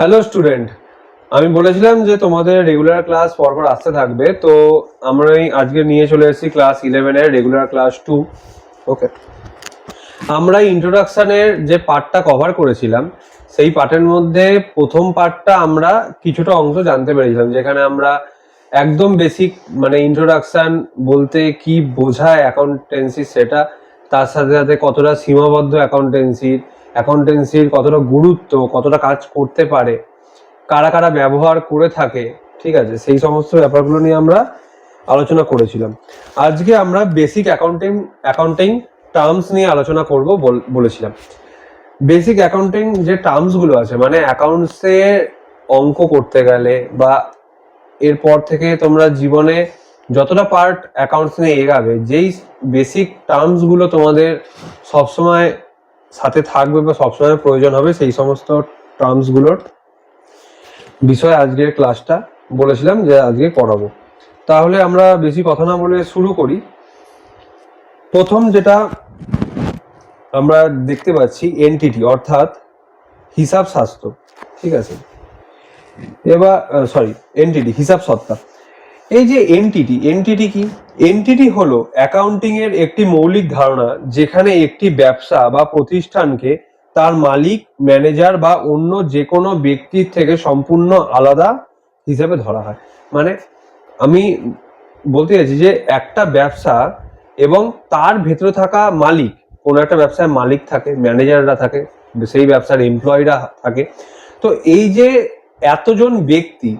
Hello student, আমি বলেছিলাম যে তোমাদের রেগুলার ক্লাস পরপর আসতে থাকবে। তো আমরা আজকে নিয়ে চলে এসেছি ক্লাস 11 এর রেগুলার ক্লাস 2। ওকে, আমরা ইন্ট্রোডাকশনের যে পার্টটা কভার করেছিলাম সেই পার্টের মধ্যে প্রথম পার্টটা আমরা কিছুটা অংশ জানতে পেরেছিলাম, যেখানে আমরা একদম বেসিক মানে ইন্ট্রোডাকশন বলতে কি বোঝায় অ্যাকাউন্টেন্সি সেটা, তার সাথে সাথে কতটা সীমাবদ্ধ অ্যাকাউন্টেন্সির কতটা গুরুত্ব, কতটা কাজ করতে পারে, কারা কারা ব্যবহার করে থাকে, ঠিক আছে, সেই সমস্ত ব্যাপারগুলো নিয়ে আমরা আলোচনা করেছিলাম। আজকে আমরা বেসিক অ্যাকাউন্টিং টার্মস নিয়ে আলোচনা করব বলেছিলাম। বেসিক অ্যাকাউন্টিং যে টার্মস গুলো আছে, মানে অ্যাকাউন্টসে অঙ্ক করতে গেলে বা এরপর থেকে তোমরা জীবনে যতটা পার্ট অ্যাকাউন্টস নিয়ে এগাবে, যেই বেসিক টার্মস গুলো তোমাদের সবসময় সাথে থাকবে বা সবসময় প্রয়োজন হবে, সেই সমস্ত টার্মস গুলোর বিষয়ে আজকের ক্লাসটা বলেছিলাম যে আজকে করাবো। তাহলে আমরা বেশি কথা না বলে শুরু করি। প্রথম যেটা আমরা দেখতে পাচ্ছি এনটিটি, অর্থাৎ হিসাব শাস্ত্র, ঠিক আছে। এবার এনটিটি হিসাব সত্তা। এই যে এনটিটি কি? এনটিটি হলো অ্যাকাউন্টিং এর একটি মৌলিক ধারণা, যেখানে একটি ব্যবসা বা প্রতিষ্ঠানকে তার মালিক, ম্যানেজার বা অন্য যে কোনো ব্যক্তির থেকে সম্পূর্ণ আলাদা হিসেবে ধরা হয়। মানে আমি বলতে চাইছি যে একটা ব্যবসা এবং তার ভেতরে থাকা মালিক, কোনো একটা ব্যবসায় মালিক থাকে, ম্যানেজাররা থাকে, সেই ব্যবসার এমপ্লয়িরা থাকে। তো এই যে এতজন ব্যক্তি,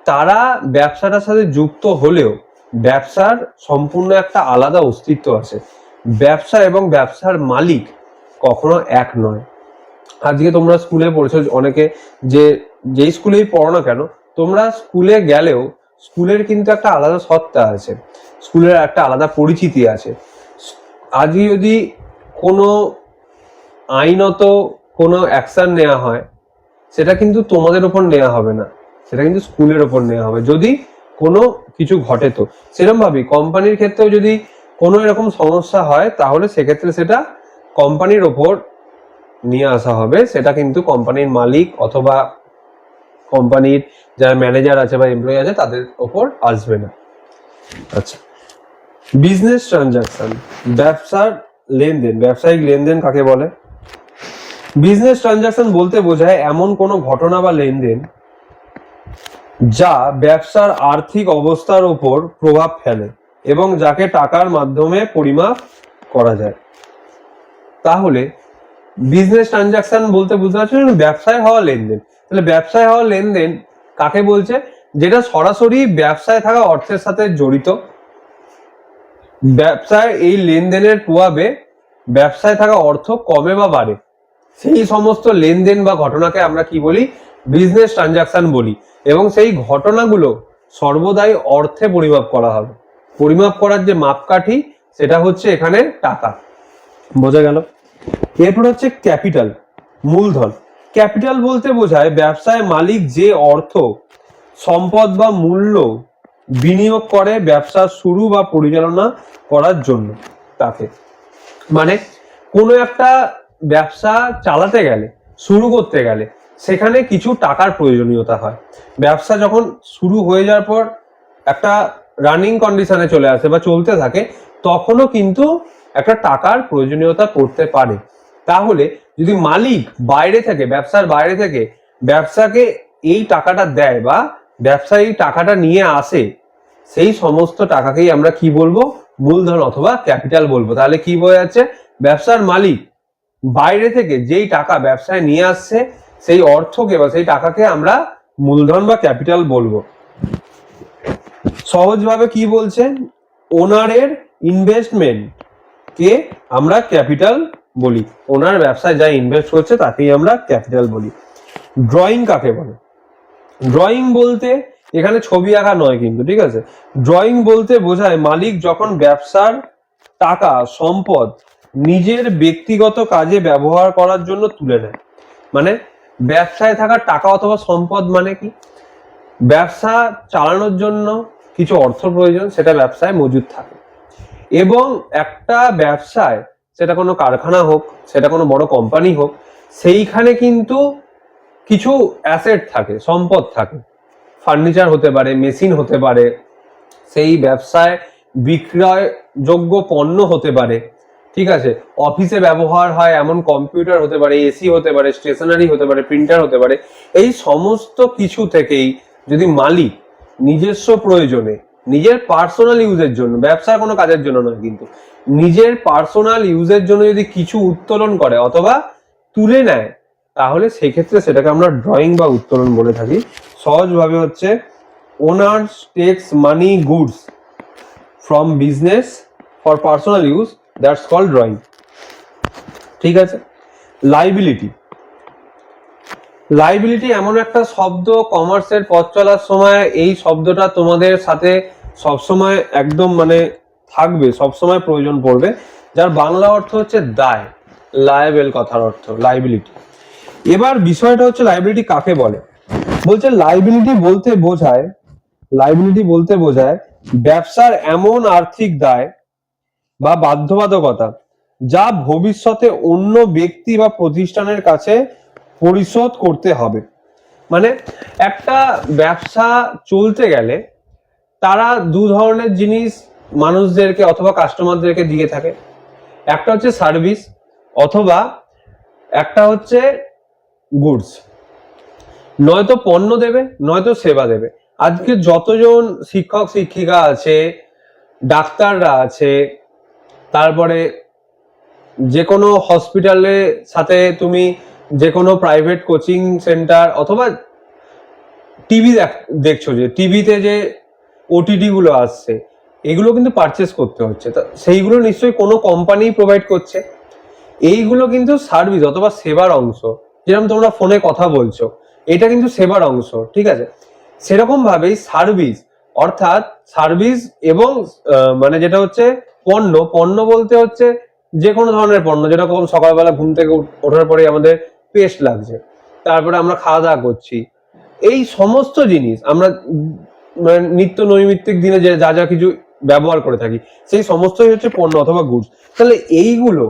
তারা ব্যবসাটার সাথে যুক্ত হলেও ব্যবসার সম্পূর্ণ একটা আলাদা অস্তিত্ব আছে। ব্যবসা এবং ব্যবসার মালিক কখনো এক নয়। আজকে তোমরা স্কুলে পড়েছো অনেকে, যেই স্কুলেই পড়ো না কেন, তোমরা স্কুলে গেলেও স্কুলের কিন্তু একটা আলাদা সত্তা আছে, স্কুলের একটা আলাদা পরিচিতি আছে। আজকে যদি কোনো আইনত কোনো অ্যাকশন নেওয়া হয়, সেটা কিন্তু তোমাদের ওপর নেওয়া হবে না, সেটা কিন্তু স্কুলের ওপর নেওয়া হবে, যদি কোনো কিছু ঘটে। তো সেরকম ভাবে কোম্পানির ক্ষেত্রেও যদি কোনো এরকম সমস্যা হয়, তাহলে সেক্ষেত্রে সেটা কোম্পানির ওপর নিয়ে আসা হবে, সেটা কিন্তু কোম্পানির মালিক অথবা কোম্পানির যারা ম্যানেজার আছে বা এমপ্লয়ি আছে তাদের ওপর আসবে না। আচ্ছা, বিজনেস ট্রানজাকশন, ব্যবসার লেনদেন, ব্যবসায়িক লেনদেন কাকে বলে? বিজনেস ট্রানজাকশন বলতে বোঝায় এমন কোনো ঘটনা বা লেনদেন যা ব্যবসার আর্থিক অবস্থার উপর প্রভাব ফেলে এবং যাকে টাকার মাধ্যমে পরিমাপ করা যায়। তাহলে বিজনেস ট্রানজাকশন বলতে বুঝতে পারছো ব্যবসায় হওয়া লেনদেন। তাহলে ব্যবসায় হওয়া লেনদেন কাকে বলছে? যেটা সরাসরি ব্যবসায় থাকা অর্থের সাথে জড়িত। ব্যবসায় এই লেনদেনের প্রভাবে ব্যবসায় থাকা অর্থ কমে বা বাড়ে, সেই সমস্ত লেনদেন বা ঘটনাকে আমরা কি বলি? বিজনেস ট্রানজাকশন বলি। এবং সেই ঘটনাগুলো সর্বদাই অর্থে পরিমাপ করা হবে। পরিমাপ করার যে মাপকাঠি, সেটা হচ্ছে এখানে টাকা। বোঝা গেল? এরপর হচ্ছে ক্যাপিটাল, মূলধন। ক্যাপিটাল বলতে বোঝায় ব্যবসায় মালিক যে অর্থ, সম্পদ বা মূল্য বিনিয়োগ করে ব্যবসা শুরু বা পরিচালনা করার জন্য তাকে। মানে কোনো একটা ব্যবসা চালাতে গেলে, শুরু করতে গেলে, সেখানে কিছু টাকার প্রয়োজনীয়তা হয়। ব্যবসা যখন শুরু হয়ে যাওয়ার পর একটা রানিং কন্ডিশনে চলে আসে বা চলতে থাকে, তখনও কিন্তু একটা টাকার প্রয়োজনীয়তা পড়তে পারে। তাহলে যদি মালিক বাইরে থেকে, ব্যবসার বাইরে থেকে ব্যবসাকে এই টাকাটা দেয় বা ব্যবসা এই টাকাটা নিয়ে আসে, সেই সমস্ত টাকাকেই আমরা কি বলবো? মূলধন অথবা ক্যাপিটাল বলবো। তাহলে কি বোঝা যাচ্ছে? ব্যবসার মালিক বাইরে থেকে যেই টাকা ব্যবসায় নিয়ে আসছে, সেই অর্থকে বা সেই টাকাকে আমরা মূলধন বা ক্যাপিটাল বলবো। সহজভাবে কি বলছে? ওনারের ইনভেস্টমেন্ট কে আমরা ক্যাপিটাল বলি। ওনার ব্যবসায় যা ইনভেস্ট করছে তাকেই আমরা ক্যাপিটাল বলি। ড্রয়িং কাকে বলে? ড্রয়িং বলতে এখানে ছবি আঁকা নয় কিন্তু, ঠিক আছে। ড্রয়িং বলতে বোঝায় মালিক যখন ব্যবসার টাকা, সম্পদ নিজের ব্যক্তিগত কাজে ব্যবহার করার জন্য তুলে নেয়। মানে ব্যবসায় থাকা টাকা অথবা সম্পদ মানে কি? ব্যবসা চালানোর জন্য কিছু অর্থ প্রয়োজন, সেটা ব্যবসায় মজুদ থাকে। এবং একটা ব্যবসায়, সেটা কোনো কারখানা হোক, সেটা কোনো বড় কোম্পানি হোক, সেইখানে কিন্তু কিছু অ্যাসেট থাকে, সম্পদ থাকে, ফার্নিচার হতে পারে, মেশিন হতে পারে, সেই ব্যবসায় বিক্রয়যোগ্য পণ্য হতে পারে, ঠিক আছে, অফিসে ব্যবহার হয় এমন কম্পিউটার হতে পারে, এসি হতে পারে, স্টেশনারি হতে পারে, প্রিন্টার হতে পারে। এই সমস্ত কিছু থেকেই যদি মালিক নিজস্ব প্রয়োজনে, নিজের পার্সোনাল ইউজের জন্য, ব্যবসার কোনো কাজের জন্য নয়, কিন্তু নিজের পার্সোনাল ইউজের জন্য যদি কিছু উত্তোলন করে অথবা তুলে নেয়, তাহলে সেক্ষেত্রে সেটাকে আমরা ড্রয়িং বা উত্তোলন বলে থাকি। সহজভাবে হচ্ছে owners takes money goods from business for personal use, that's called drawing. ঠিক আছে। লাইবিলিটি, লাইবিলিটি এমন একটা শব্দ, কমার্সের পথ চলার সময় এই শব্দটা তোমাদের সাথে সবসময় একদম মানে থাকবে, সবসময় প্রয়োজন পড়বে, যার বাংলা অর্থ হচ্ছে দায়, লায়াবেল কথার অর্থ লাইবিলিটি। এবার বিষয়টা হচ্ছে লাইবিলিটি কাকে বলে। বলছে লাইবিলিটি বলতে বোঝায়, লাইবিলিটি বলতে বোঝায় ব্যবসার এমন আর্থিক দায় বা বাধ্যবাধকতা যা ভবিষ্যতে অন্য ব্যক্তি বা প্রতিষ্ঠানের কাছে পরিশোধ করতে হবে। মানে একটা ব্যবসা চলতে গেলে তারা দু ধরনের জিনিস মানুষদেরকে অথবা কাস্টমারদেরকে দিয়ে থাকে। একটা হচ্ছে সার্ভিস, অথবা একটা হচ্ছে গুডস। নয়তো পণ্য দেবে, নয়তো সেবা দেবে। আজকে যতজন শিক্ষক শিক্ষিকা আছে, ডাক্তাররা আছে, তারপরে যে কোনো হসপিটালে সাথে তুমি যে কোনো প্রাইভেট কোচিং সেন্টার অথবা টিভি দেখছো, যে টিভিতে যে ওটিটি গুলো আসছে, এগুলো কিন্তু পারচেস করতে হচ্ছে, তা সেইগুলো নিশ্চয়ই কোনো কোম্পানি প্রোভাইড করছে। এইগুলো কিন্তু সার্ভিস অথবা সেবার অংশ। যেরকম তোমরা ফোনে কথা বলছো, এটা কিন্তু সেবার অংশ, ঠিক আছে। সেরকম ভাবেই সার্ভিস, অর্থাৎ সার্ভিস এবং মানে যেটা হচ্ছে পণ্য, পণ্য বলতে হচ্ছে যে কোনো ধরনের পণ্য, যেরকম সকালবেলা ঘুম থেকে ওঠার পরে আমাদের পেস্ট লাগছে, তারপরে আমরা খাওয়া দাওয়া করছি, এই সমস্ত জিনিস আমরা মানে নিত্য নৈমিত্তিক দিনে যে যা যা কিছু ব্যবহার করে থাকি, সেই সমস্তই হচ্ছে পণ্য অথবা গুডস। তাহলে এইগুলো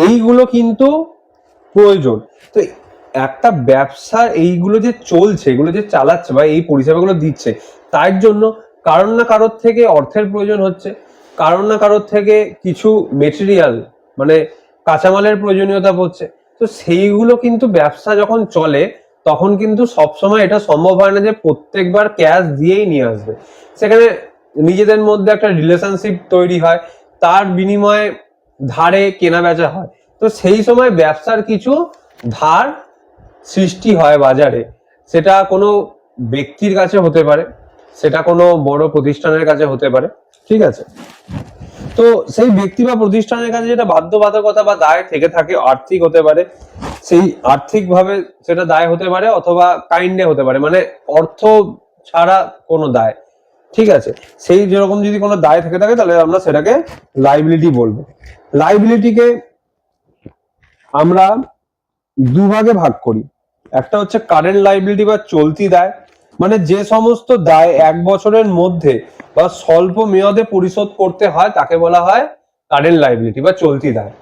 এইগুলো কিন্তু প্রয়োজন। তো একটা ব্যবসা এইগুলো যে চলছে, এগুলো যে চালাচ্ছে বা এই পরিষেবাগুলো দিচ্ছে, তার জন্য কারোর না কারোর থেকে অর্থের প্রয়োজন হচ্ছে, কারোর না কারোর থেকে কিছু মেটেরিয়াল মানে কাঁচামালের প্রয়োজনীয়তা পড়ছে। তো সেইগুলো কিন্তু ব্যবসা যখন চলে তখন কিন্তু সবসময় এটা সম্ভব হয় না যে প্রত্যেকবার ক্যাশ দিয়েই নিয়ে আসবে। সেখানে নিজেদের মধ্যে একটা রিলেশনশিপ তৈরি হয়, তার বিনিময়ে ধারে কেনা বেচা হয়। তো সেই সময় ব্যবসার কিছু ধার সৃষ্টি হয় বাজারে, সেটা কোনো ব্যক্তির কাছে হতে পারে, সেটা কোনো বড় প্রতিষ্ঠানের কাছে হতে পারে, ঠিক আছে। তো সেই ব্যক্তি বা প্রতিষ্ঠানের কাছে যেটা বাধ্যবাধকতা বা দায় থেকে থাকে, আর্থিক হতে পারে, সেই আর্থিক ভাবে সেটা দায় হতে পারে, অথবা কাইন্ডে হতে পারে, মানে অর্থ ছাড়া কোনো দায়, ঠিক আছে। সেই যেরকম যদি কোনো দায় থেকে থাকে তাহলে আমরা সেটাকে লাইবিলিটি বলবো। লাইবিলিটিকে আমরা দুভাগে ভাগ করি। একটা হচ্ছে কারেন্ট লাইবিলিটি বা চলতি দায়, মানে যে সমস্ত দায় 1 বছরের মধ্যে বা স্বল্প মেয়াদে পরিশোধ করতে হয় তাকে বলা হয় কারেন্ট লাইবিলিটি বা চলতি দায়।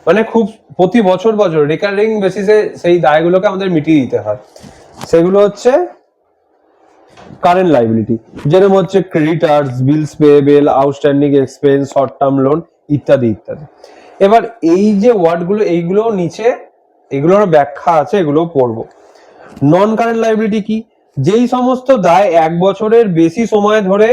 মানে খুব প্রতি বছর বছর রিকারিং বেসিসে সেই দায়গুলোকে আমাদের মিটিয়ে দিতে হয়, সেগুলো হচ্ছে কারেন্ট লাইবিলিটি। যেরকম হচ্ছে creditors, bills payable, outstanding expense, short term loan ইত্যাদি ইত্যাদি। এবার এই যে ওয়ার্ডগুলো, এইগুলো নিচে এগুলোর ব্যাখ্যা আছে, এগুলো পড়বো। নন কারেন্ট লাইবিলিটি কি? যেই সমস্ত দায় 1 বছরের বেশি সময় ধরে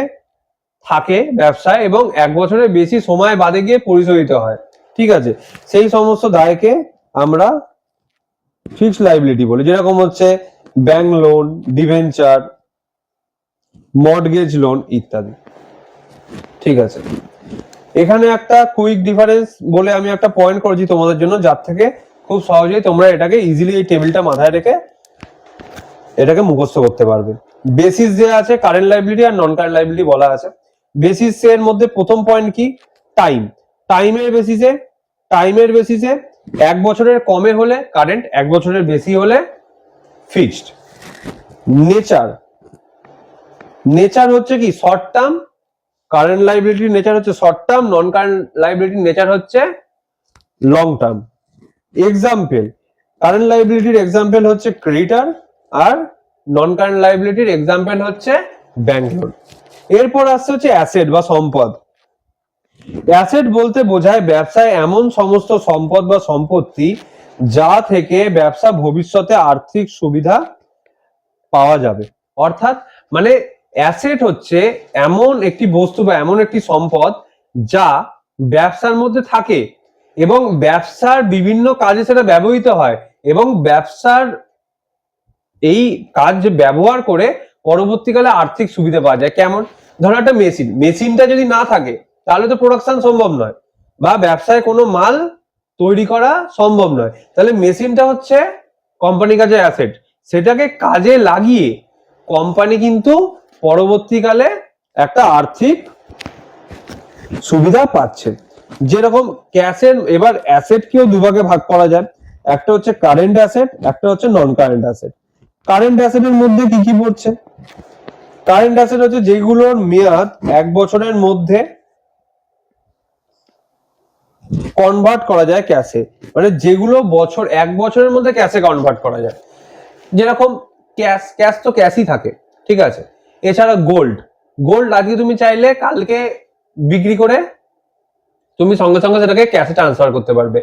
থাকে ব্যবসায় এবং 1 বছরের বেশি সময় বাদে গিয়ে পরিশোধিত হয়, ঠিক আছে, সেই সমস্ত দায়কে আমরা ফিক্সড লাইবিলিটি বলি। যেরকম হচ্ছে bank loan, debenture, mortgage loan ইত্যাদি, ঠিক আছে। এখানে একটা কুইক ডিফারেন্স বলে আমি একটা পয়েন্ট করেছি তোমাদের জন্য, যার থেকে খুব সহজেই তোমরা এটাকে ইজিলি এই টেবিলটা মাথায় রেখে এটাকে মুখস্থ করতে পারবে। বেসিস যে আছে কারেন্ট লাইবিলিটি আর নন কারেন্ট লাইবিলিটি বলা আছে। বেসিস এর মধ্যে প্রথম পয়েন্ট কি? টাইম। টাইমের বেসিসে 1 বছরের কমে হলে কারেন্ট, 1 বছরের বেশি হলে ফিক্সড। নেচার হচ্ছে কি? Short term. কারেন্ট লাইবিলিটির নেচার হচ্ছে শর্ট টার্ম, নন কারেন্ট লাইবিলিটির নেচার হচ্ছে লং টার্ম। এক্সাম্পল, কারেন্ট লাইবিলিটির এক্সাম্পল হচ্ছে ক্রেডিটর, আর নন কারেন্ট লাইবিলিটির এক্সাম্পল হচ্ছে ব্যাংক লোন। এরপর আসছে হচ্ছে অ্যাসেট বা সম্পদ। অ্যাসেট বলতে বোঝায় ব্যবসায় এমন সমস্ত সম্পদ বা সম্পত্তি যা থেকে ব্যবসা ভবিষ্যতে আর্থিক সুবিধা পাওয়া যাবে। অর্থাৎ মানে অ্যাসেট হচ্ছে এমন একটি বস্তু বা এমন একটি সম্পদ যা ব্যবসার মধ্যে থাকে এবং ব্যবসার বিভিন্ন কাজে সেটা ব্যবহৃত হয়, এবং ব্যবসার এই কাজ ব্যবহার করে পরবর্তীকালে আর্থিক সুবিধা পাওয়া যায়। কেমন? ধরো একটা মেশিনটা যদি না থাকে তাহলে তো প্রোডাকশন সম্ভব নয়, বা ব্যবসায় কোনো মাল তৈরি করা সম্ভব নয়। তাহলে মেশিনটা হচ্ছে কোম্পানির কাছে অ্যাসেট, সেটাকে কাজে লাগিয়ে কোম্পানি কিন্তু পরবর্তীকালে একটা আর্থিক সুবিধা পাচ্ছে। যেরকম ক্যাশের, এবার অ্যাসেটকেও দুভাগে ভাগ করা যায়, একটা হচ্ছে কারেন্ট অ্যাসেট, একটা হচ্ছে নন কারেন্ট অ্যাসেট। কারেন্ট অ্যাসেটের মধ্যে কি কি পড়ছে? কারেন্ট অ্যাসেট হচ্ছে যেগুলোর মেয়াদ 1 বছরের মধ্যে কনভার্ট করা যায় ক্যাশে, মানে যেগুলো 1 বছরের মধ্যে ক্যাশে কনভার্ট করা যায়। যেরকম ক্যাশ তো ক্যাশই থাকে, ঠিক আছে। এছাড়া গোল্ড আজকে তুমি চাইলে কালকে বিক্রি করে তুমি সঙ্গে সঙ্গে সেটাকে ক্যাশে ট্রান্সফার করতে পারবে।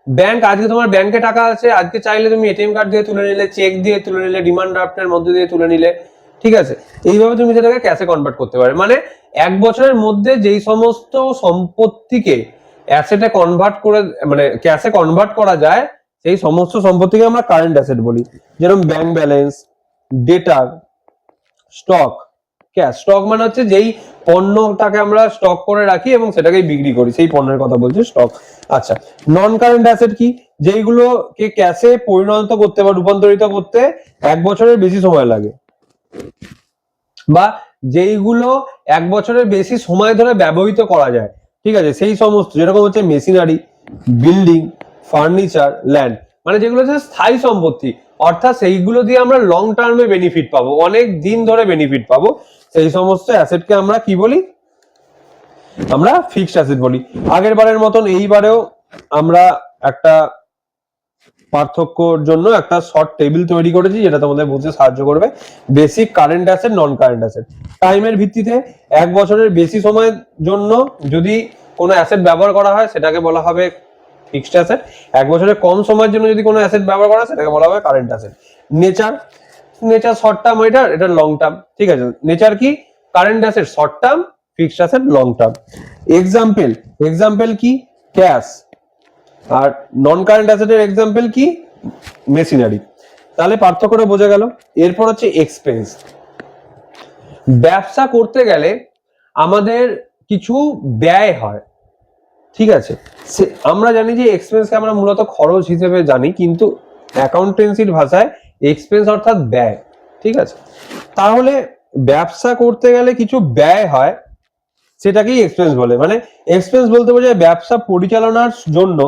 ব্যাংক আজকে তোমার ব্যাংকে টাকা আছে, আজকে চাইলে তুমি এটিএম কার্ড দিয়ে তুলে নিলে, চেক দিয়ে তুলে নিলে, ডিমান্ড ড্রাফটের মধ্যে দিয়ে তুলে নিলে, ঠিক আছে। এইভাবে তুমি সেটাকে ক্যাশে কনভার্ট করতে পারবে। মানে 1 বছরের মধ্যে যেই সমস্ত সম্পত্তিকে অ্যাসেটে কনভার্ট করে, মানে ক্যাশে কনভার্ট করা যায়, সেই সমস্ত সম্পত্তিকে আমরা কারেন্ট অ্যাসেট বলি। যেরকম ব্যাংক ব্যালেন্স, ডেটার, স্টক। স্টক মানে হচ্ছে যেই পণ্যটাকে আমরা স্টক করে রাখি এবং সেটাকে বিক্রি করি, সেই পণ্যের কথা বলছি স্টক। আচ্ছা, নন কারেন্ট অ্যাসেট কি? যেইগুলোকে ক্যাশে পরিণত করতে বা রূপান্তরিত করতে 1 বছরের বেশি সময় লাগে, বা যেইগুলো 1 বছরের বেশি সময় ধরে ব্যবহৃত করা যায়, ঠিক আছে, সেই সমস্ত। যেরকম হচ্ছে মেশিনারি, বিল্ডিং, ফার্নিচার, ল্যান্ড, মানে যেগুলো হচ্ছে স্থায়ী সম্পত্তি, অর্থাৎ সেইগুলো দিয়ে আমরা লং টার্মে বেনিফিট পাবো, অনেক দিন ধরে বেনিফিট পাবো, সেই সমস্ত অ্যাসেটকে আমরা কি বলি? আমরা ফিক্সড অ্যাসেট বলি। আগের বারের মতন এইবারেও আমরা একটা পার্থক্যর জন্য একটা শর্ট টেবিল তৈরি করেছি, যেটা তোমাদের বুঝতে সাহায্য করবে। বেসিক, কারেন্ট অ্যাসেট, নন কারেন্ট অ্যাসেট। টাইমের ভিত্তিতে 1 বছরের বেশি সময়ের জন্য যদি কোনো অ্যাসেট ব্যবহার করা হয় সেটাকে বলা হবে ফিক্সড অ্যাসেট। 1 বছরের কম সময়ের জন্য যদি কোনো অ্যাসেট ব্যবহার করা হয় সেটাকে বলা হবে current asset. Nature short term, এটা লং টার্ম, ঠিক আছে। নেচার কি? Current asset short term, fixed asset long term. Example কি? ক্যাশ। আর নন কারেন্ট অ্যাসেটের এক্সাম্পল কি? মেশিনারি। তাহলে পার্থক্যটা বোঝা গেল। এরপর হচ্ছে এক্সপেন্স। ব্যবসা করতে গেলে আমাদের কিছু ব্যয় হয়, ঠিক আছে। আমরা জানি যে এক্সপেন্সকে আমরা মূলত খরচ হিসেবে জানি, কিন্তু অ্যাকাউন্টেন্সির ভাষায় এক্সপেন্স অর্থাৎ ব্যয়, ঠিক আছে। তাহলে ব্যবসা করতে গেলে কিছু ব্যয় হয়, সেটাকেই এক্সপেন্স বলে। মানে এক্সপেন্স বলতে বোঝায় ব্যবসা পরিচালনার জন্য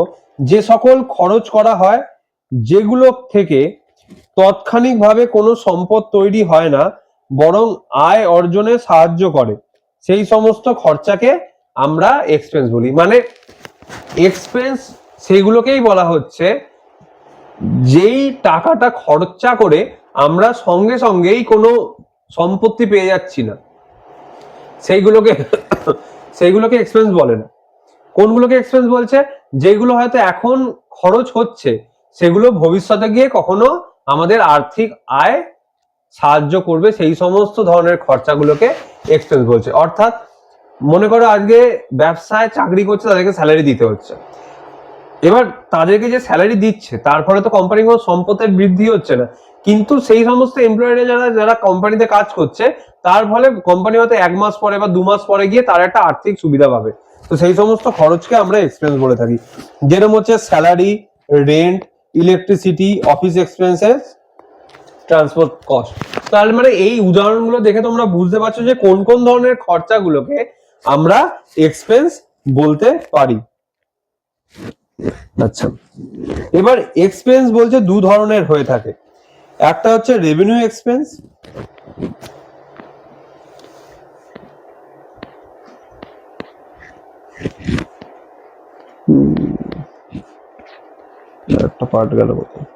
যে সকল খরচ করা হয়, যেগুলো থেকে তাৎক্ষণিকভাবে কোনো সম্পদ তৈরি হয় না, বরং আয় অর্জনে সাহায্য করে, সেই সমস্ত খরচাকে আমরা এক্সপেন্স বলি। মানে এক্সপেন্স সেগুলোকেই বলা হচ্ছে যেই টাকাটা খরচা করে আমরা সঙ্গে সঙ্গেই কোনো সম্পত্তি পেয়ে যাচ্ছি না, সেইগুলোকে এক্সপেন্স বলে না। কোনগুলোকে এক্সপেন্স বলছে? যেগুলো হয়তো এখন খরচ হচ্ছে, সেগুলো ভবিষ্যতে গিয়ে কখনো আমাদের আর্থিক আয় সাহায্য করবে, সেই সমস্ত ধরনের খরচাগুলোকে এক্সপেন্স বলছে। অর্থাৎ মনে করো আজকে ব্যবসায় চাকরি করছে, তাদেরকে স্যালারি দিতে হচ্ছে। এবার তাদেরকে যে স্যালারি দিচ্ছে তার ফলে তো কোম্পানির কোনো সম্পদের বৃদ্ধি হচ্ছে না, কিন্তু সেই সমস্ত এমপ্লয়িরা যারা কোম্পানিতে কাজ করছে, তার ফলে কোম্পানি হয়তো 1 মাস পরে বা 2 মাস পরে গিয়ে তার একটা আর্থিক সুবিধা পাবে। তো সেই সমস্ত খরচকে আমরা এক্সপেন্স বলে থাকি। যেরকম হচ্ছে salary, rent, electricity, office expenses, transport cost. তাহলে মানে এই উদাহরণগুলো দেখে তোমরা বুঝতে পারছো যে কোন কোন ধরনের খরচাগুলোকে আমরা এক্সপেন্স বলতে পারি। আচ্ছা, এবার এক্সপেন্স বলছে 2 ধরনের হয়ে থাকে। একটা হচ্ছে রেভিনিউ এক্সপেন্স, একটা পার্ট গেল কোথায়?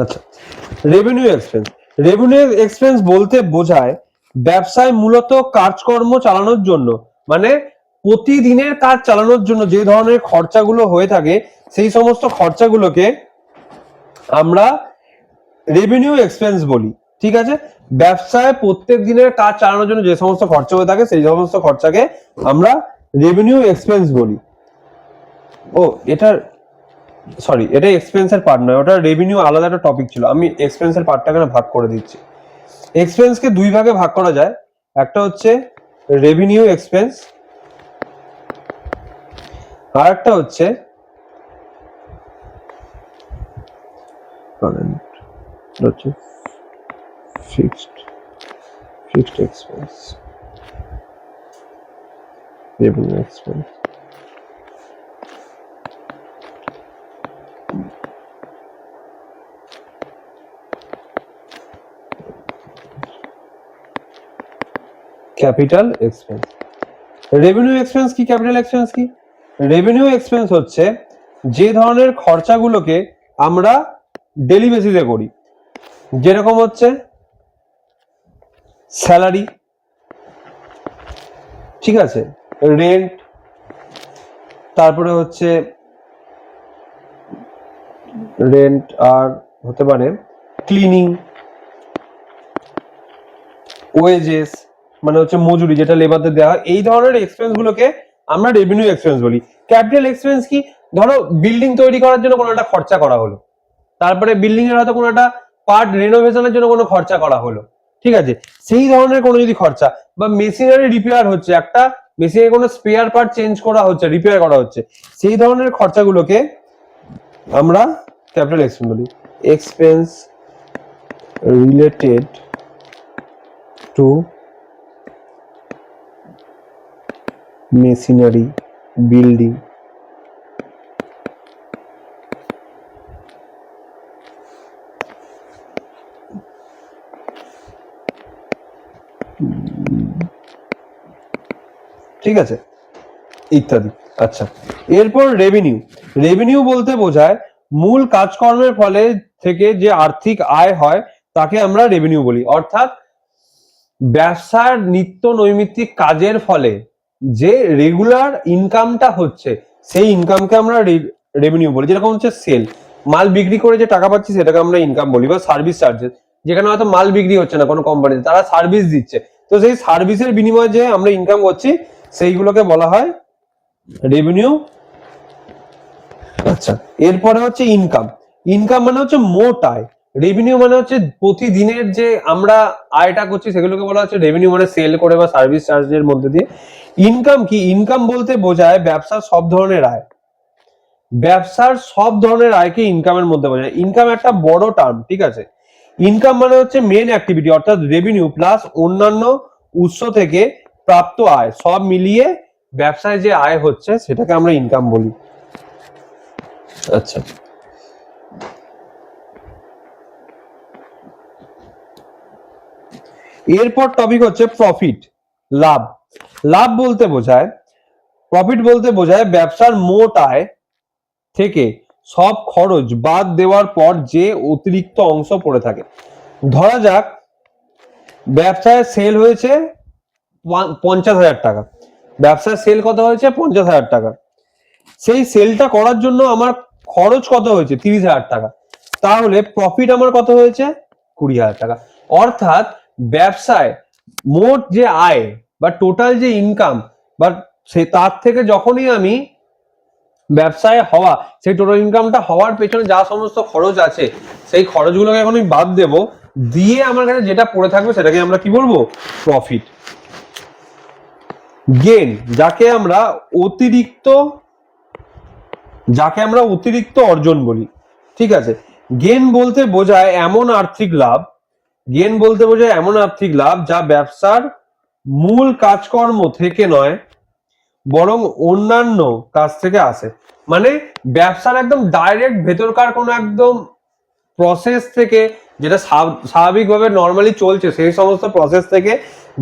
আচ্ছা, রেভিনিউ এক্সপেন্স। রেভিনিউ এক্সপেন্স বলতে বোঝায় ব্যবসায় মূলত কাজকর্ম চালানোর জন্য, মানে প্রতিদিনের কাজ চালানোর জন্য যে ধরনের খরচাগুলো হয়ে থাকে সেই সমস্ত খরচাগুলোকে আমরা রেভিনিউ এক্সপেন্স বলি। ঠিক আছে, ব্যবসায় প্রত্যেক দিনের কাজ চালানোর জন্য যে সমস্ত খরচা হয়ে থাকে সেই সমস্ত খরচাকে আমরা রেভিনিউ এক্সপেন্স বলি। ও এটা সরি, এটা এক্সপেন্সের পার্ট নয়, ওটা রেভিনিউ আলাদা একটা টপিক ছিল। আমি এক্সপেন্সের পার্টটাকে ভাগ করে দিচ্ছি। এক্সপেন্সকে দুই ভাগে ভাগ করা যায়, একটা হচ্ছে রেভিনিউ এক্সপেন্স, আর একটা হচ্ছে fixed expense, revenue expense. Capital expense. Revenue expense কি, ক্যাপিটাল এক্সপেন্স কি? রেভিনিউ এক্সপেন্স হচ্ছে যে ধরনের খরচাগুলোকে আমরা ডেলি বেসিসে করি, যেরকম হচ্ছে স্যালারি, ঠিক আছে, রেন্ট, তারপরে হচ্ছে রেন্ট আর হতে পারে ক্লিনিং, ওয়েজেস মানে হচ্ছে মজুরি যেটা লেবারদের দেওয়া হয়। এই ধরনের এক্সপেন্স গুলোকে আমরা রেভিনিউ এক্সপেন্স বলি। ক্যাপিটাল এক্সপেন্স কি? ধরো বিল্ডিং তৈরি করার জন্য কোনো একটা খরচা করা হলো, তারপরে বিল্ডিং এর হয়তো কোনো একটা পার্ট রেনোভেশনের জন্য কোনো খরচা করা হলো, ঠিক আছে, সেই ধরনের কোনো যদি খরচা, বা মেশিনারি রিপেয়ার হচ্ছে, একটা মেশিনের কোনো স্পেয়ার পার্ট চেঞ্জ করা হচ্ছে, রিপেয়ার করা হচ্ছে, সেই ধরনের খরচাগুলোকে আমরা ক্যাপিটাল এক্সপেন্স বলি। Expense related to machinery building ঠিক আছে, ইত্যাদি। আচ্ছা, এরপর রেভিনিউ। রেভিনিউ বলতে বোঝায় মূল কাজকর্মের ফলে থেকে যে আর্থিক আয় হয় তাকে আমরা রেভিনিউ বলি। অর্থাৎ ব্যবসার নিত্য নৈমিত্তিক কাজের ফলে যে রেগুলার ইনকামটা হচ্ছে সেই ইনকামকে আমরা রেভিনিউ বলি। যেরকম হচ্ছে সেল, মাল বিক্রি করে যে টাকা পাচ্ছি সেটাকে আমরা ইনকাম বলি। বা সার্ভিস চার্জেস, যেখানে হয়তো মাল বিক্রি হচ্ছে না কোনো কোম্পানিতে, তারা সার্ভিস দিচ্ছে, তো সেই সার্ভিসের বিনিময়ে যে আমরা ইনকাম করছি সেইগুলোকে বলা হয় রেভিনিউ। আচ্ছা, এরপরে হচ্ছে ইনকাম। ইনকাম মানে হচ্ছে মোট আয়, রেভিনিউ মানে হচ্ছে প্রতিদিনের যে আমরা আয়টা করছি সেগুলোকে বলা হচ্ছে রেভিনিউ, মানে সেল করে বা সার্ভিস চার্জের মধ্যে দিয়ে। ইনকাম কি? ইনকাম বলতে বোঝায় ব্যবসার সব ধরনের আয়। ব্যবসার সব ধরনের আয়কে ইনকামের মধ্যে বোঝায়। ইনকাম একটা বড় টার্ম, ঠিক আছে। ইনকাম মানে হচ্ছে মেন অ্যাক্টিভিটি, অর্থাৎ রেভিনিউ প্লাস অন্যান্য উৎস থেকে প্রাপ্ত আয়, সব মিলিয়ে ব্যবসায় যে আয় হচ্ছে সেটাকে আমরা ইনকাম বলি। আচ্ছা, এরপর টপিক হচ্ছে প্রফিট, লাভ। লাভ বলতে বোঝায়, প্রফিট বলতে বোঝায় ব্যবসার মোট আয় থেকে সব খরচ বাদ দেওয়ার পর যে অতিরিক্ত অংশ পড়ে থাকে। ধরা যাক ব্যবসায় সেল হয়েছে 50,000 টাকা, ব্যবসায় সেল কত হয়েছে? 50,000 টাকা। সেই সেলটা করার জন্য আমার খরচ কত হয়েছে? 30,000 টাকা। তাহলে প্রফিট আমার কত হয়েছে? 20,000 টাকা। অর্থাৎ ব্যবসায় মোট যে আয় বা টোটাল যে ইনকাম, বা সে তার থেকে যখনই আমি ব্যবসায় হওয়া সেই টোটাল ইনকামটা হওয়ার পেছনে যা সমস্ত খরচ আছে সেই খরচগুলোকে এখন আমি বাদ দেবো, দিয়ে আমার কাছে যেটা পড়ে থাকবে সেটাকে আমরা কি বলবো? প্রফিট। গেন, যাকে আমরা অতিরিক্ত অর্জন বলি, ঠিক আছে। গেন বলতে বোঝায় এমন আর্থিক লাভ, গেন বলতে বোঝায় এমন আর্থিক লাভ যা ব্যবসার মূল কাজকর্ম থেকে নয় বরং অন্যান্য কাজ থেকে আসে। মানে ব্যবসার একদম ডাইরেক্ট ভেতরকার কোনো একদম প্রসেস থেকে, যেটা স্বাভাবিকভাবে নর্মালি চলছে সেই সমস্ত প্রসেস থেকে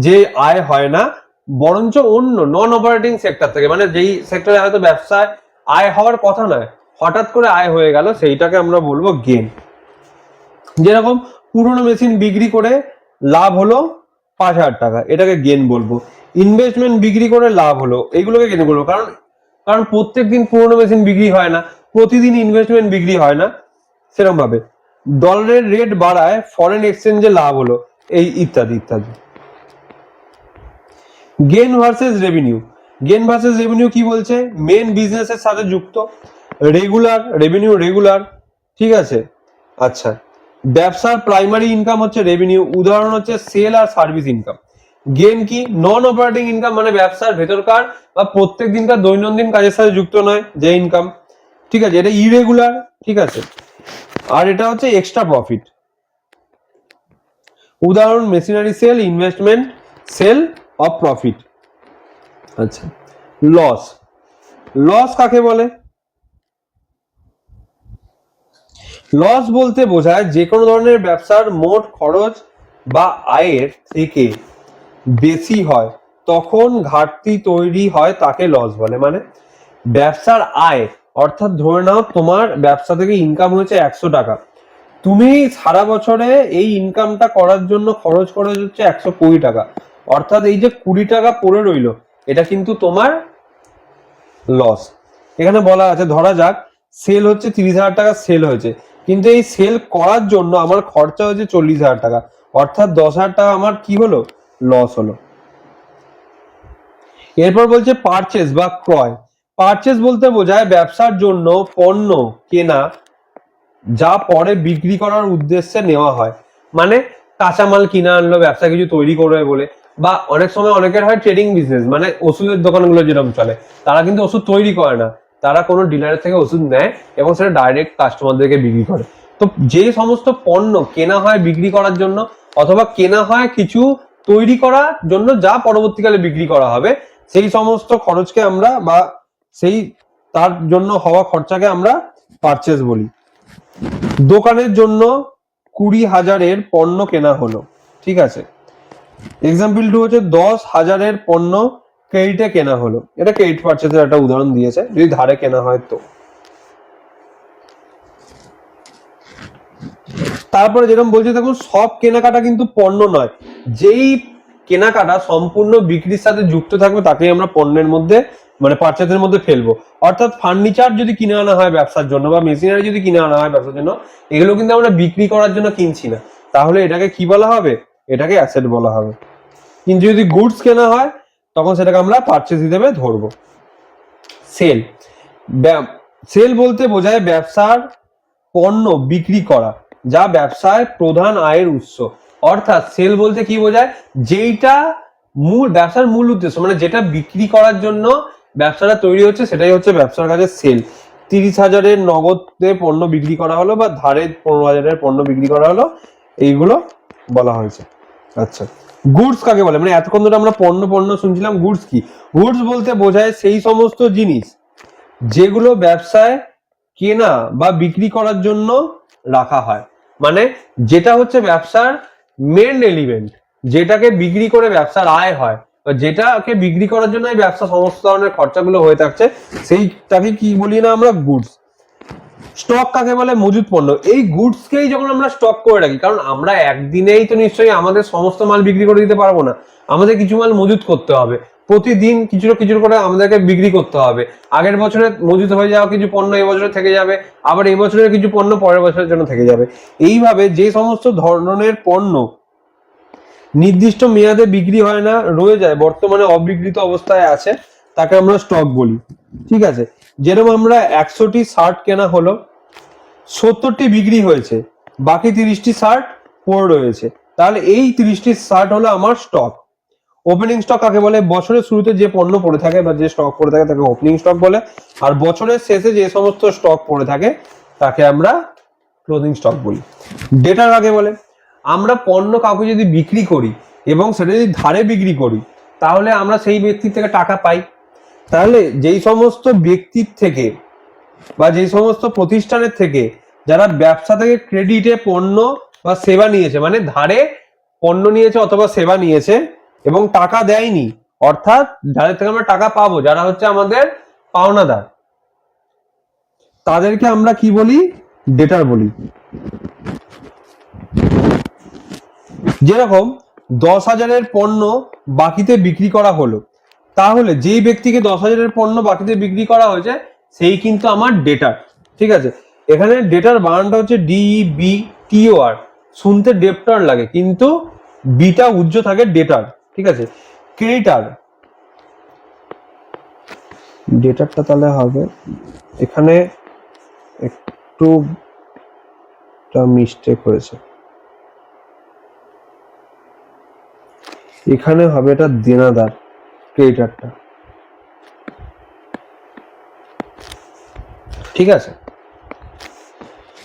যে আয় হয় না, বরঞ্চ অন্য নন অপারেটিং সেক্টর থেকে, মানে যেই সেক্টরে হয়তো ব্যবসায় আয় হওয়ার কথা নয়, হঠাৎ করে আয় হয়ে গেল, সেইটাকে আমরা বলবো গেন। যেরকম পুরোনো মেশিন বিক্রি করে লাভ হলো 5,000 টাকা, এটাকে গেন বলবো। ইনভেস্টমেন্ট বিক্রি করে লাভ হলো, এইগুলোকে গেন বলবো। কারণ কারণ প্রত্যেকদিন পুরোনো মেশিন বিক্রি হয় না, প্রতিদিন ইনভেস্টমেন্ট বিক্রি হয় না, সেরকম ভাবে ডলারের রেট বাড়ায় ফরেন এক্সচেঞ্জে লাভ হলো, এই ইত্যাদি ইত্যাদি। Gain versus revenue. Gain versus revenue কি বলছে? মেন বিজনেসের সাথে যুক্ত, রেগুলার রেভিনিউ, রেগুলার, ঠিক আছে। আচ্ছা, ব্যবসার প্রাইমারি ইনকাম হচ্ছে রেভিনিউ, উদাহরণ হচ্ছে সেল আর সার্ভিস ইনকাম। গেন কি? নন অপারেটিং ইনকাম, মানে ব্যবসার ভেতরকার বা প্রত্যেক দিনকার দৈনন্দিন কাজের সাথে যুক্ত নয় যে ইনকাম, ঠিক আছে, এটা ইরেগুলার, ঠিক আছে। আর এটা হচ্ছে এক্সট্রা প্রফিট, উদাহরণ machinery sale, investment sale of profit. আচ্ছা, লস। লস কাকে বলে? লস বলতে বোঝায় যে কোনো ধরনের ব্যবসার মোট খরচ বা আয়ের থেকে বেশি হয় তখন ঘাটতি তৈরি হয়, তাকে লস বলে। মানে ব্যবসার আয়, অর্থাৎ ধরে নাও তোমার ব্যবসা থেকে ইনকাম হয়েছে 100 টাকা, তুমি সারা বছরে এই ইনকামটা করার জন্য খরচ করে হচ্ছে 120 টাকা, অর্থাৎ এই যে 20 টাকা পড়ে রইলো, এটা কিন্তু তোমার লস। এখানে বলা আছে, ধরা যাক সেল হচ্ছে 30,000 টাকা সেল হয়েছে, কিন্তু এই সেল করার জন্য আমার খরচা হয়েছে 40,000 টাকা, অর্থাৎ 10,000 টাকা আমার কি হলো? লস হলো। এরপর বলছে পারচেজ বা ক্রয়। পারচেজ বলতে বোঝায় ব্যবসার জন্য পণ্য কেনা যা পরে বিক্রি করার উদ্দেশ্যে নেওয়া হয়। মানে কাঁচামাল কিনে আনলো ব্যবসা কিছু তৈরি করবে বলে, বা অনেক সময় অনেকের হয় ট্রেডিং বিজনেস, মানে ওষুধের দোকানগুলো যেরকম চলে, তারা কিন্তু ওষুধ তৈরি করে না, তারা কোনো ডিলারের থেকে ওষুধ নেয় এবং সেটা ডাইরেক্ট কাস্টমারদেরকে বিক্রি করে। তো যে সমস্ত পণ্য কেনা হয় বিক্রি করার জন্য, অথবা কেনা হয় কিছু তৈরি করার জন্য যা পরবর্তীকালে বিক্রি করা হবে, সেই সমস্ত খরচকে আমরা, বা সেই তার জন্য হওয়া খরচাকে আমরা পারচেজ বলি। দোকানের জন্য 20,000-এর পণ্য কেনা হলো, ঠিক আছে। এক্সাম্পল 2 হচ্ছে 10,000-এর পণ্য ক্রেডিটে কেনা হলো, এটা ক্রেডিট পারচেজের একটা উদাহরণ দিয়েছে, যদি ধারে কেনা হয় তো। তারপরে যেরকম বলছে দেখুন, সব কেনাকাটা কিন্তু পণ্য নয়, যেই কেনাকাটা সম্পূর্ণ বিক্রির সাথে যুক্ত থাকবে তাকেই আমরা পণ্যের মধ্যে, মানে পারচেজের মধ্যে ফেলবো। অর্থাৎ ফার্নিচার যদি কিনে আনা হয় ব্যবসার জন্য, বা মেশিনারি যদি কিনে আনা হয় ব্যবসার জন্য, এগুলো কিন্তু আমরা বিক্রি করার জন্য কিনছি না, তাহলে এটাকে কি বলা হবে? এটাকে অ্যাসেট বলা হবে। কিন্তু যদি গুডস কেনা হয় তখন সেটাকে আমরা পারচেজ হিসেবে ধরবো। সেল। সেল বলতে বোঝায় ব্যবসার পণ্য বিক্রি করা যা ব্যবসায় প্রধান আয়ের উৎস। অর্থাৎ সেল বলতে কি বোঝায়? যেইটা মূল ব্যবসার মূল উদ্দেশ্য, মানে যেটা বিক্রি করার জন্য ব্যবসাটা তৈরি হচ্ছে, সেটাই হচ্ছে ব্যবসার কাছে সেল। 30,000-এর নগদে পণ্য বিক্রি করা হলো, বা ধারে 15,000-এর পণ্য বিক্রি করা হলো, এইগুলো বলা হয়েছে। আচ্ছা, গুডস কাকে বলে? মানে এতক্ষণ ধরে আমরা পণ্য পণ্য শুনছিলাম, গুডস কি? গুডস বলতে বোঝায় সেই সমস্ত জিনিস যেগুলো ব্যবসায় কেনা বা বিক্রি করার জন্য রাখা হয়, মানে যেটা হচ্ছে ব্যবসার মেন এলিমেন্ট, যেটাকে বিক্রি করে ব্যবসার আয় হয়, বা যেটাকে বিক্রি করার জন্য এই ব্যবসা সমস্ত ধরনের খরচাগুলো হয়ে থাকছে, সেইটাকে কি বলি না আমরা? গুডস। স্টক কাকে বলে? মজুদ পণ্য। এই গুডসকেই যখন আমরা স্টক করে রাখি, কারণ আমরা একদিনেই তো নিশ্চয়ই আমাদের সমস্ত মাল বিক্রি করে দিতে পারবো না, আমাদের কিছু মাল মজুদ করতে হবে, প্রতিদিন কিছু কিছু করে আমাদেরকে বিক্রি করতে হবে। আগের বছরে মজুদ হয়ে যাওয়া কিছু পণ্য এবছরে থেকে যাবে, আবার এই বছরের কিছু পণ্য পরের বছরের জন্য থেকে যাবে। এইভাবে যে সমস্ত ধরনের পণ্য নির্দিষ্ট মেয়াদে বিক্রি হয় না, রয়ে যায়, বর্তমানে অবিকৃত অবস্থায় আছে, তাকে আমরা স্টক বলি, ঠিক আছে। যেরকম আমরা 100টি শার্ট কেনা হলো, 70টি বিক্রি হয়েছে, বাকি 30টি শার্ট পড়ে রয়েছে, তাহলে এই 30টি শার্ট হলো আমার স্টক। ওপেনিং স্টক কাকে বলে? বছরের শুরুতে যে পণ্য পড়ে থাকে বা যে স্টক পড়ে থাকে তাকে ওপেনিং স্টক বলে, আর বছরের শেষে যে সমস্ত স্টক পড়ে থাকে তাকে আমরা ক্লোজিং স্টক বলি। ডেটার কাকে বলে? আমরা পণ্য কাউকে যদি বিক্রি করি এবং সেটা যদি ধারে বিক্রি করি, তাহলে আমরা সেই ব্যক্তির থেকে টাকা পাই। তাহলে যেই সমস্ত ব্যক্তির থেকে বা যেই সমস্ত প্রতিষ্ঠানের থেকে যারা ব্যবসা থেকে ক্রেডিটে পণ্য বা সেবা নিয়েছে, মানে ধারে পণ্য নিয়েছে অথবা সেবা নিয়েছে এবং টাকা দেয়নি, অর্থাৎ যাদের থেকে আমরা টাকা পাবো, যারা হচ্ছে আমাদের পাওনাদার, তাদেরকে আমরা কি বলি? ডেটার বলি। যেরকম 10,000-এর পণ্য বাকিতে বিক্রি করা হলো, তাহলে যেই ব্যক্তিকে 10,000-এর পণ্য বাকিতে বিক্রি করা হয়েছে সেই কিন্তু আমার ডেটার। ঠিক আছে, এখানে ডেটার বানানটা হচ্ছে DEBTOR, শুনতে ডেপ্টর লাগে কিন্তু বিটা উজ্জ থাকে, ডেটার। ঠিক আছে, ক্রেডিটার, ডেটারটা তাহলে হবে এখানে একটু মিস্টেক হয়েছে, এখানে হবে এটা দেনাদার, ক্রেডিটারটা। ঠিক আছে,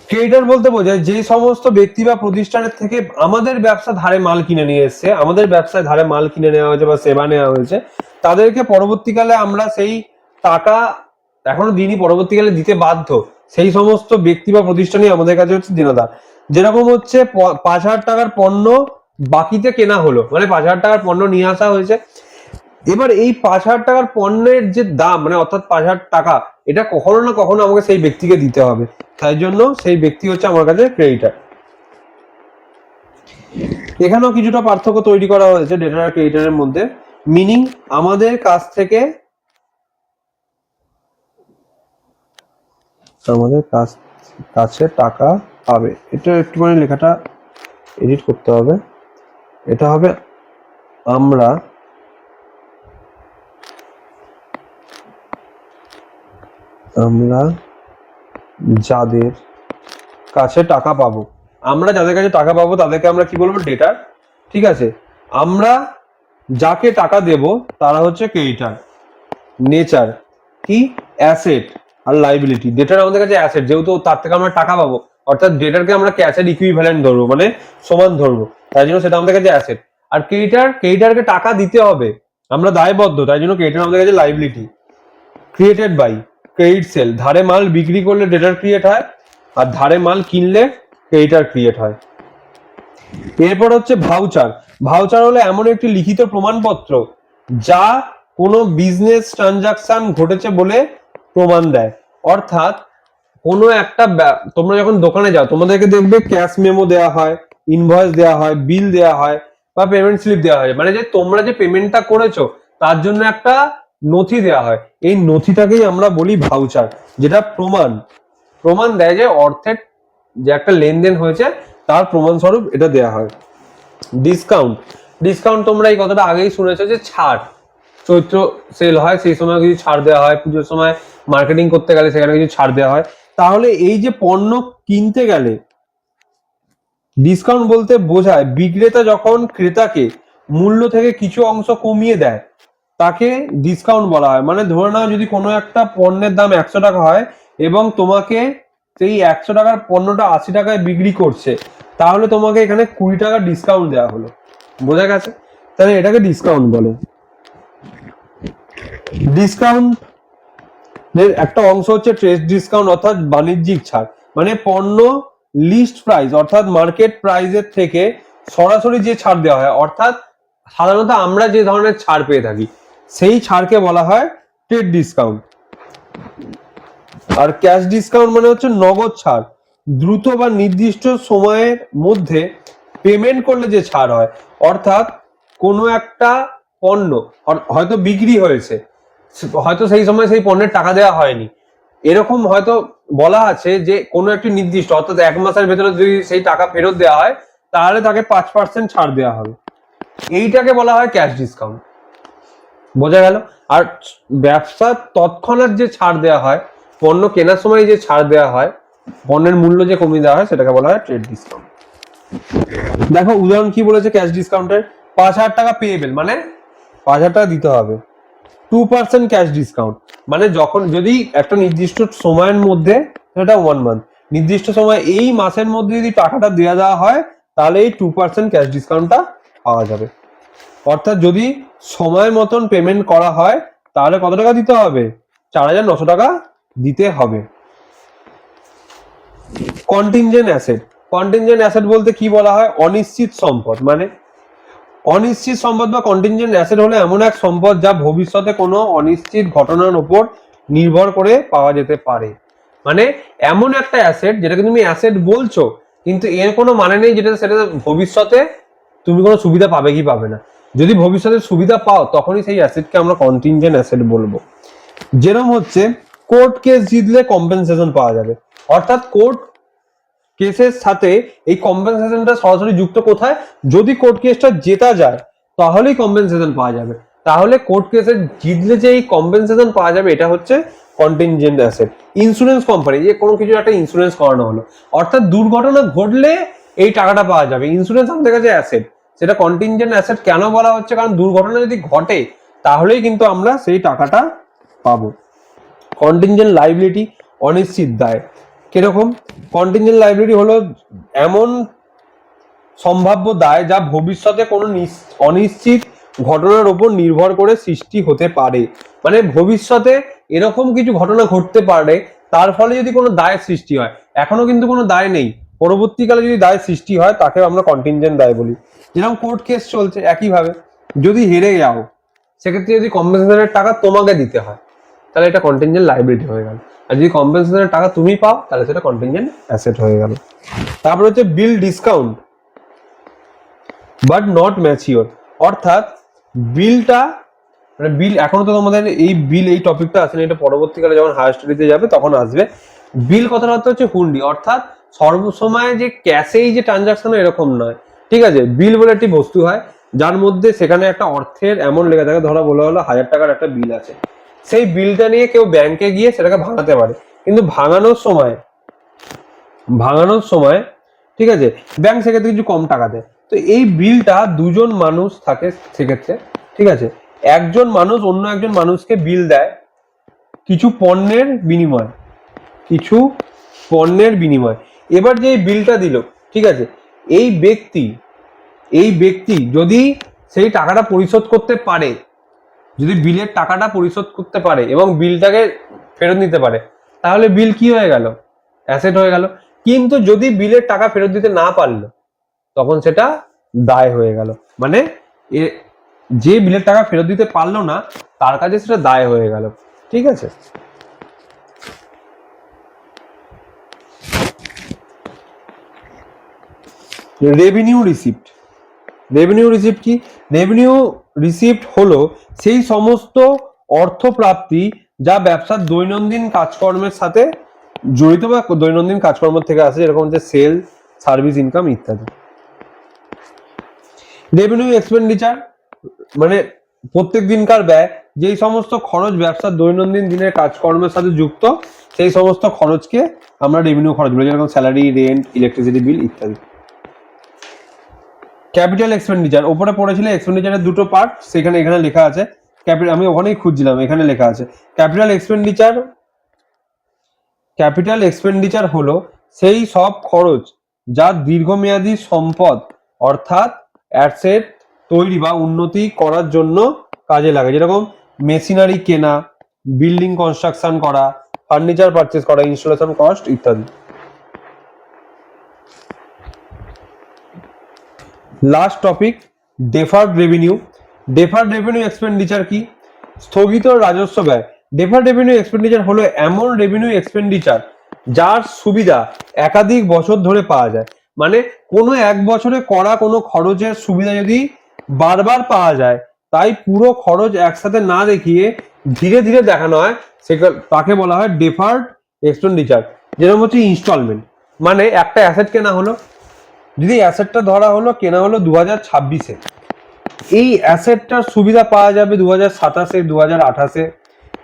ক্রেডিটার বলতে বোঝায় যে সমস্ত ব্যক্তি বা প্রতিষ্ঠানের থেকে আমাদের ব্যবসা ধারে মাল কিনে নিয়ে এসছে, আমাদের ব্যবসায় ধারে মাল কিনে নেওয়া হয়েছে বা সেবা নেওয়া হয়েছে, তাদেরকে পরবর্তীকালে আমরা সেই টাকা এখনো দিনই পরবর্তীকালে দিতে বাধ্য, সেই সমস্ত ব্যক্তি বা প্রতিষ্ঠানই আমাদের কাছে হচ্ছে দেনাদার। যেরকম হচ্ছে 5,000 টাকার পণ্য বাকিতে কেনা হলো, মানে 5,000 টাকার পণ্য নিয়ে আসা হয়েছে, এবার এই 5,000 টাকার পণ্যের যে দাম, মানে অর্থাৎ 5,000 টাকা, এটা কখনো না কখনো আমাকে সেই ব্যক্তিকে দিতে হবে, তাই জন্য সেই ব্যক্তি হচ্ছে আমার কাছে ক্রেডিটার। এখানেও কিছুটা পার্থক্য তৈরি করা হয়েছে ডেটার আর ক্রেডিটারের মধ্যে। মিনিং, আমাদের কাছ থেকে কাছে টাকা পাবে, এটা একটুখানি লেখাটা এডিট করতে হবে, এটা হবে আমরা যাদের কাছে টাকা পাবো, আমরা যাদের কাছে টাকা পাবো তাদেরকে আমরা কি বলবো? ডেটার। ঠিক আছে, আমরা যাকে টাকা দেব তারা হচ্ছে ক্রেডিটার। নেচার কি? অ্যাসেট আর লাইবিলিটি। ডেটার আমাদের কাছে অ্যাসেট, যেহেতু তার থেকে আমরা টাকা পাবো, অর্থাৎ ডেটারকে আমরা ক্যাশের ইকুইভ্যালেন্ট ধরবো, মানে সমান ধরবো, তাই জন্য সেটা আমাদের কাছে অ্যাসেট। আর ক্রেডিটারকে টাকা দিতে হবে, আমরা দায়বদ্ধ, তাই জন্য ক্রেডিটার আমাদের কাছে liability. Created by, credit sale, ধারে মাল বিক্রি করলে ডেটার ক্রিয়েট হয়, আর ধারে মাল কিনলে ক্রেডিটার ক্রিয়েট হয়। এরপর হচ্ছে ভাউচার। ভাউচার হলো এমন একটি লিখিত প্রমাণপত্র যা কোনো বিজনেস ট্রানজাকশন ঘটেছে বলে প্রমাণ দেয়। অর্থাৎ কোনো একটা তোমরা যখন দোকানে যাও, তোমাদেরকে দেখবে ক্যাশ মেমো দেওয়া হয়, ইনভয়েস দেওয়া হয়, বিল দেওয়া হয়, বা পেমেন্ট স্লিপ দেওয়া হয়, মানে যে তোমরা যে পেমেন্টটা করেছো তার জন্য একটা নথি দেওয়া হয়। এই নথিটাকেই আমরা বলি ভাউচার, যেটা প্রমাণ দেয় যে অর্থের যে একটা লেনদেন হয়েছে তার প্রমাণস্বরূপ এটা দেয়া হয়। ডিসকাউন্ট তোমরা এই কথাটা আগেই শুনেছো, যে ছাড়, চৈত্র সেল হয় সেই সময় কিছু ছাড় দেওয়া হয়, পুজোর সময় মার্কেটিং করতে গেলে সেখানে কিছু ছাড় দেওয়া হয়। তাহলে এই যে পণ্য কিনতে গেলে ডিসকাউন্ট বলতে বোঝায় বিক্রেতা যখন ক্রেতাকে মূল্য থেকে কিছু অংশ কমিয়ে দেয় তাকে ডিসকাউন্ট বলা হয়। মানে ধরে নাও যদি কোনো একটা পণ্যের দাম 100 টাকা হয় এবং তোমাকে সেই 100 টাকার পণ্যটা 80 টাকায় বিক্রি করছে, তাহলে তোমাকে এখানে 20 টাকা ডিসকাউন্ট দেওয়া হলো, বোঝা গেছে? তাহলে এটাকে ডিসকাউন্ট বলে। ডিসকাউন্ট একটা অংশ হচ্ছে ট্রেড ডিসকাউন্ট, অর্থাৎ বাণিজ্যিক ছাড়, মানে পণ্য লিস্ট প্রাইস অর্থাৎ মার্কেট প্রাইসের থেকে সরাসরি যে ছাড় দেওয়া হয়, অর্থাৎ সাধারণত আমরা যে ধরনের ছাড় পেয়ে থাকি সেই ছাড়কে বলা হয় ট্রেড ডিসকাউন্ট। আর ক্যাশ ডিসকাউন্ট মানে হচ্ছে নগদ ছাড়, দ্রুত বা নির্দিষ্ট সময়ের মধ্যে পেমেন্ট করলে যে ছাড় হয়। অর্থাৎ কোনো একটা পণ্য হয়তো বিক্রি হয়েছে, হয়তো সেই সময় সেই পণ্যের টাকা দেওয়া হয়নি, এরকম হয়তো বলা আছে যে কোনো একটি নির্দিষ্ট, অর্থাৎ 1 মাসের ভেতরে যদি সেই টাকা ফেরত দেওয়া হয় তাহলে তাকে 5% ছাড় দেওয়া হবে, এইটাকে বলা হয় ক্যাশ ডিসকাউন্ট, বোঝা গেল? আর ব্যবসা তৎক্ষণাৎ যে ছাড় দেওয়া হয়, পণ্য কেনার সময় যে ছাড় দেওয়া হয়, পণ্যের মূল্য যে কমিয়ে দেওয়া হয়, সেটাকে বলা হয় ট্রেড ডিসকাউন্ট। দেখো উদাহরণ কি বলেছে ক্যাশ ডিসকাউন্টের? 5,000 টাকা পেয়েবেল, মানে 5,000 টাকা দিতে হবে। 2% ক্যাশ ডিসকাউন্ট, মানে যখন যদি একটা নির্দিষ্ট সময়ের মধ্যে, সেটা 1 মান্থ, নির্দিষ্ট সময় এই মাসের মধ্যে যদি টাকাটা দেওয়া হয় তাহলে এই 2% ক্যাশ ডিসকাউন্টটা পাওয়া যাবে। অর্থাৎ যদি সময় মতন পেমেন্ট করা হয় তাহলে কত টাকা দিতে হবে? 4,900 টাকা দিতে হবে। কন্টিনজেন্ট অ্যাসেট বলতে কি বলা হয়? অনিশ্চিত সম্পদ, মানে অনিশ্চিত সম্পদ বা কন্টিনজেন্ট অ্যাসেট হলো এমন এক সম্পদ যা ভবিষ্যতে কোনো অনিশ্চিত ঘটনার উপর নির্ভর করে পাওয়া যেতে পারে। মানে এমন একটা অ্যাসেট যেটাকে তুমি অ্যাসেট বলছো, কিন্তু এর কোনো মানে নেই যেটা সেটা ভবিষ্যতে তুমি কোনো সুবিধা পাবে কি পাবে না। যদি ভবিষ্যতে সুবিধা পাও তখনই সেই অ্যাসেটকে আমরা কন্টিনজেন্ট অ্যাসেট বলবো। যেরকম হচ্ছে কোর্ট কেস জিতলে কম্পেনসেশন পাওয়া যাবে, অর্থাৎ কোর্ট কেসের সাথে এই কম্পেনসেশনটা সরাসরি যুক্ত কোথায়, যদি কোর্ট কেসটা জেতা যায় তাহলেই কম্পেনসেশন পাওয়া যাবে। তাহলে কোর্ট কেসে জিতলে যে এই কম্পেনসেশন পাওয়া যাবে এটা হচ্ছে কন্টিনজেন্ট অ্যাসেট। ইন্স্যুরেন্স কোম্পানি, যে কোনো কিছু একটা ইন্স্যুরেন্স করানো হলো, অর্থাৎ দুর্ঘটনা ঘটলে এই টাকাটা পাওয়া যাবে। ইন্স্যুরেন্স আমাদের কাছে অ্যাসেট, সেটা কন্টিনজেন্ট অ্যাসেট কেন বলা হচ্ছে, কারণ দুর্ঘটনা যদি ঘটে তাহলেই কিন্তু আমরা সেই টাকাটা পাবো। কন্টিনজেন্ট লাইবিলিটি, অনিশ্চিত দায়। কিরকম? কন্টিনজেন্ট লাইবিলিটি হলো এমন সম্ভাব্য দায় যা ভবিষ্যতে কোনো অনিশ্চিত ঘটনার উপর নির্ভর করে সৃষ্টি হতে পারে। মানে ভবিষ্যতে এরকম কিছু ঘটনা ঘটতে পারে, তার ফলে যদি কোনো দায় সৃষ্টি হয়, এখনো কিন্তু কোনো দায় নেই, পরবর্তীকালে যদি দায় সৃষ্টি হয় তাকে আমরা কন্টিনজেন্ট দায় বলি। যেরকম কোর্ট কেস চলছে, একইভাবে যদি হেরে যাও সেক্ষেত্রে যদি কম্পেনসেশনের টাকা তোমাকে দিতে হয় তাহলে এটা কন্টিনজেন্ট লাইবিলিটি হয়ে গেল, আর যদি কম্পেনসেশনের টাকা তুমি পাও তাহলে সেটা কন্টিনজেন্ট অ্যাসেট হয়ে গেল। তারপর হচ্ছে বিল ডিসকাউন্ট বাট নট ম্যাচিওর, অর্থাৎ বিলটা মানে বিল এখনো তো তোমাদের এই বিল এই টপিকটা আসেনি, এটা পরবর্তীকালে যখন হায়ার স্টাডিতে যাবে তখন আসবে। বিল কথাটা অর্থ হচ্ছে হুন্ডি, অর্থাৎ সর্বসময় যে ক্যাশেই যে ট্রানজাকশন এরকম নয়, ঠিক আছে। বিল বলে একটি বস্তু হয় যার মধ্যে সেখানে একটা অর্থের এমন লেগে থাকে, ধরা বলা হলো 1000 টাকার একটা বিল আছে, সেই বিলটা নিয়ে কেউ ব্যাংকে গিয়ে সেটাকে ভাঙাতে পারে, কিন্তু ভাঙানোর সময় ঠিক আছে ব্যাংক সেক্ষেত্রে কিছু কম টাকা দেয়। তো এই বিলটা দুজন মানুষ থাকে সেক্ষেত্রে, ঠিক আছে, একজন মানুষ অন্য একজন মানুষকে বিল দেয় কিছু পণ্যের বিনিময়, এবার যে বিলটা দিল, ঠিক আছে, এই ব্যক্তি যদি সেই টাকাটা পরিশোধ করতে পারে, যদি বিলের টাকাটা পরিশোধ করতে পারে এবং বিলটাকে ফেরত নিতে পারে, তাহলে বিল কি হয়ে গেল, অ্যাসেট হয়ে গেল। কিন্তু যদি বিলের টাকা ফেরত দিতে না পারলো তখন সেটা দায় হয়ে গেল। মানে যে বিলের টাকা ফেরত দিতে পারলো না তার কাছে সেটা দায় হয়ে গেল, ঠিক আছে। রেভিনিউ রিসিপ্ট কি? রেভিনিউ রিসিপ্ট হলো সেই সমস্ত অর্থপ্রাপ্তি যা ব্যবসার দৈনন্দিন কাজকর্মের সাথে জড়িত বা দৈনন্দিন কাজকর্ম থেকে আসে, যেরকম হচ্ছে সেল, সার্ভিস ইনকাম ইত্যাদি। রেভিনিউ এক্সপেন্ডিচার মানে প্রত্যেক দিনকার ব্যয়, যেই সমস্ত খরচ ব্যবসার দৈনন্দিন দিনের কাজকর্মের সাথে যুক্ত সেই সমস্ত খরচকে আমরা রেভিনিউ খরচ বলি, যেরকম স্যালারি, রেন্ট, ইলেকট্রিসিটি বিল ইত্যাদি। ক্যাপিটাল এক্সপেন্ডিচার, ওপরে পড়েছিল এক্সপেন্ডিচারের দুটো পার্ট, সেখানে এখানে লেখা আছে আমি ওখানেই খুঁজছিলাম, এখানে লেখা আছে ক্যাপিটাল এক্সপেন্ডিচার হলো সেই সব খরচ যা দীর্ঘমেয়াদী সম্পদ অর্থাৎ অ্যাসেট তৈরি বা উন্নতি করার জন্য কাজে লাগে, যেরকম মেশিনারি কেনা, বিল্ডিং কনস্ট্রাকশন করা, ফার্নিচার পারচেজ করা, ইনস্টলেশন কস্ট ইত্যাদি। Last topic, deferred revenue expenditure কি? স্থগিত রাজস্ব ব্যয়। ডেফার্ড রেভিনিউ এক্সপেন্ডিচার হলো এমন রেভিনিউ এক্সপেন্ডিচার যার সুবিধা একাধিক বছর ধরে পাওয়া যায়। মানে কোনো এক বছরে করা কোনো খরচের সুবিধা যদি বারবার পাওয়া যায়, তাই পুরো খরচ একসাথে না দেখিয়ে ধীরে ধীরে দেখানো হয়, তাকে বলা হয় ডেফার্ড এক্সপেন্ডিচার। যেরকম হচ্ছে ইনস্টলমেন্ট, মানে একটা অ্যাসেট কেনা হলো, যদি অ্যাসেটটা ধরা হলো কেনা হলো 2026-এ, এই অ্যাসেটটার সুবিধা পাওয়া যাবে 2027-এ, 2028-এ,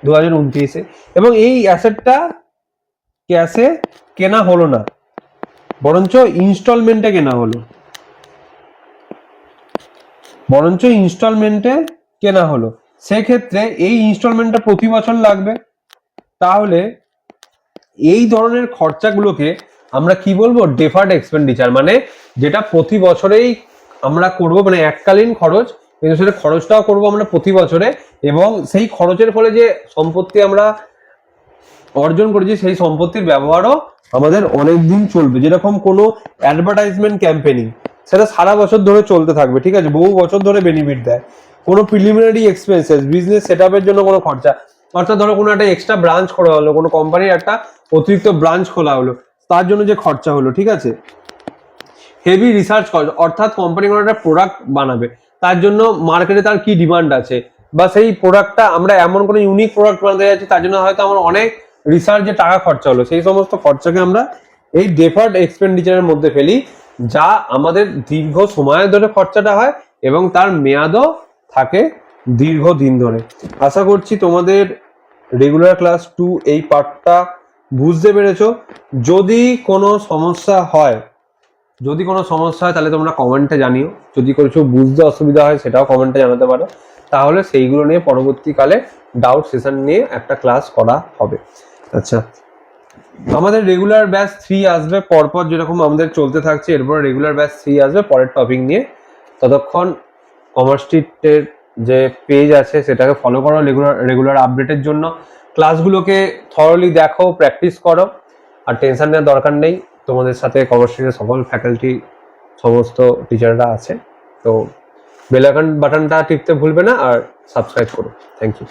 2029-এ, এবং এই অ্যাসেটটা ক্যাশে কেনা হলো না, বরঞ্চ ইনস্টলমেন্টে কেনা হলো, সেক্ষেত্রে এই ইনস্টলমেন্টটা প্রতি বছর লাগবে। তাহলে এই ধরনের খরচাগুলোকে আমরা কি বলবো, ডেফার্ড এক্সপেন্ডিচার, মানে যেটা প্রতি বছরেই আমরা করব, মানে এককালীন খরচ, কিন্তু সেটা খরচটাও করব আমরা প্রতি বছরে, এবং সেই খরচের ফলে যে সম্পত্তি আমরা অর্জন করেছি সেই সম্পত্তির ব্যবহারও আমাদের অনেক দিন চলবে। যেরকম কোনো অ্যাডভার্টাইজমেন্ট ক্যাম্পেনিং, সেটা সারা বছর ধরে চলতে থাকবে, ঠিক আছে, বহু বছর ধরে বেনিফিট দেয়। কোনো প্রিলিমিনারি এক্সপেন্সেস, বিজনেস সেটআপের জন্য কোনো খরচা, অর্থাৎ ধরো কোনো একটা এক্সট্রা ব্রাঞ্চ খোলা হলো, কোনো কোম্পানির একটা অতিরিক্ত ব্রাঞ্চ খোলা হলো, তার জন্য যে খরচা হলো, ঠিক আছে। হেভি রিসার্চ করা, অর্থাৎ কোম্পানি কোনো একটা প্রোডাক্ট বানাবে, তার জন্য মার্কেটে তার কি ডিমান্ড আছে, বা সেই প্রোডাক্টটা আমরা এমন কোনো ইউনিক প্রোডাক্ট বানাতে যাচ্ছি, তার জন্য হয়তো আমার অনেক রিসার্চে টাকা খরচা হলো, সেই সমস্ত খরচাকে আমরা এই ডেফার্ড এক্সপেন্ডিচারের মধ্যে ফেলি, যা আমাদের দীর্ঘ সময় ধরে খরচাটা হয় এবং তার মেয়াদও থাকে দীর্ঘদিন ধরে। আশা করছি তোমাদের রেগুলার ক্লাস 2 এই পার্টটা বুঝতে পেরেছো। যদি কোনো সমস্যা হয় তাহলে তোমরা কমেন্টে জানিও, যদি কিছু বুঝতে অসুবিধা হয় সেটাও কমেন্টে জানাতে পারো, তাহলে সেইগুলো নিয়ে পরবর্তীকালে ডাউট সেশন নিয়ে একটা ক্লাস করা হবে। আচ্ছা, আমাদের রেগুলার ব্যাচ 3 আসবে পরপর, যেরকম আমাদের চলতে থাকছে, এরপর রেগুলার ব্যাচ 3 আসবে পরের টপিক নিয়ে। ততক্ষণ কমার্স স্ট্রিটের যে পেজ আছে সেটাকে ফলো করো রেগুলার আপডেটের জন্য, ক্লাসগুলোকে থরলি দেখো, প্র্যাকটিস করো, আর টেনশন নেওয়ার দরকার নেই, তোমাদের সাথে কমার্স স্ট্রিটের সকল ফ্যাকাল্টি, সমস্ত টিচাররা আছে। তো বেল আইকন বাটনটা টিপতে ভুলবে না, আর সাবস্ক্রাইব করো। Thank you.